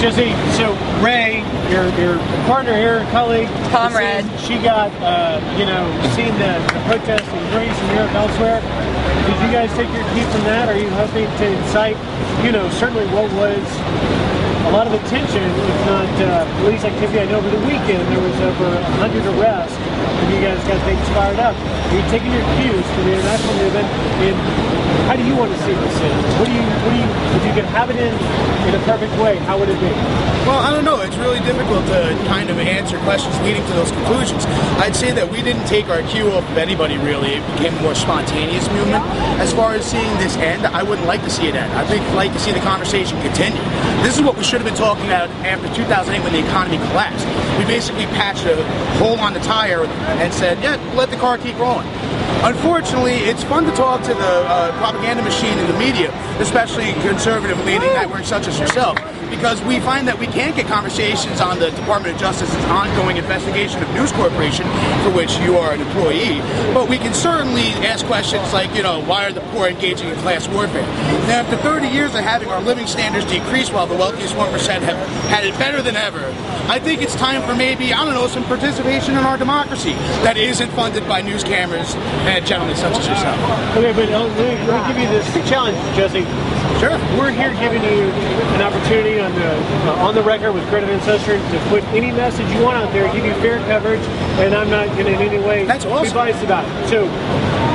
Jesse, so Ray, your partner here, colleague, comrade, she got, seen the protests in Greece and Europe elsewhere. Did you guys take your cue from that? Are you hoping to incite, certainly what was a lot of attention, if not police activity? I know over the weekend there was over 100 arrests, and you guys got things fired up. Are you taking your cues from the international movement? And how do you want to see this in? If you could have it in a perfect way, how would it be? Well, I don't know. It's really difficult to kind of answer questions leading to those conclusions. I'd say that we didn't take our cue off of anybody, really. It became a more spontaneous movement. As far as seeing this end, I wouldn't like to see it end. I'd like to see the conversation continue. This is what we should have been talking about after 2008 when the economy collapsed. We basically patched a hole on the tire and said, yeah, let the car keep rolling. Unfortunately, it's fun to talk to the propaganda machine in the media, especially conservative leading networks such as yourself, because we find that we can't get conversations on the Department of Justice's ongoing investigation of News Corporation, for which you are an employee, but we can certainly ask questions like, why are the poor engaging in class warfare? Now, after 30 years of having our living standards decrease while the wealthiest 1% have had it better than ever, I think it's time for maybe, some participation in our democracy that isn't funded by news cameras and gentlemen such as yourself. Okay, but let me give you this challenge, Jesse. Sure. We're here giving you an opportunity on the record with credit and ancestry to put any message you want out there, give you fair coverage, and I'm not going to in any way be biased about it. So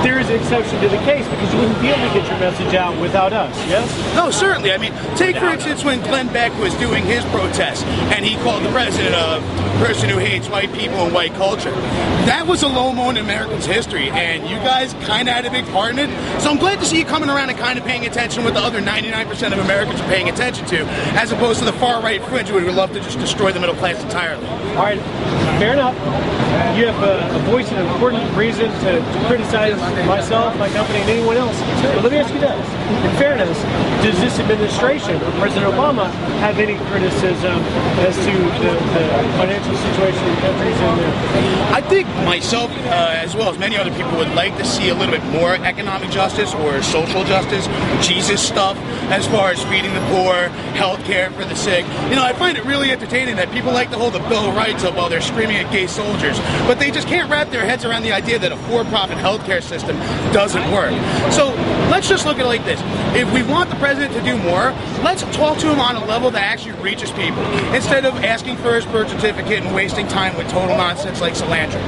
there is an exception to the case because you wouldn't be able to get your message out without us, yes? No, certainly. I mean, take for instance when Glenn Beck was doing his protest and he called the president a person who hates white people and white culture. That was a low moment in Americans' history, and you guys kind of had a big part in it. So I'm glad to see you coming around and kind of paying attention what the other 99% of Americans are paying attention to, as opposed to the far-right fringe who would love to just destroy the middle class entirely. All right, fair enough. You have a voice and an important reason to criticize myself, my company, and anyone else. But let me ask you this. In fairness, does this administration, or President Obama, have any criticism as to the financial situation the country's in now? I think myself, as well as many other people, would like to see a little bit more economic justice or social justice, Jesus stuff, as far as feeding the poor, health care for the sick. I find it really entertaining that people like to hold the Bill of Rights up while they're screaming at gay soldiers, but they just can't wrap their heads around the idea that a for-profit healthcare system doesn't work. So let's just look at it like this. If we want the president to do more, let's talk to him on a level that actually reaches people, instead of asking for his birth certificate and wasting time with total nonsense like cilantro.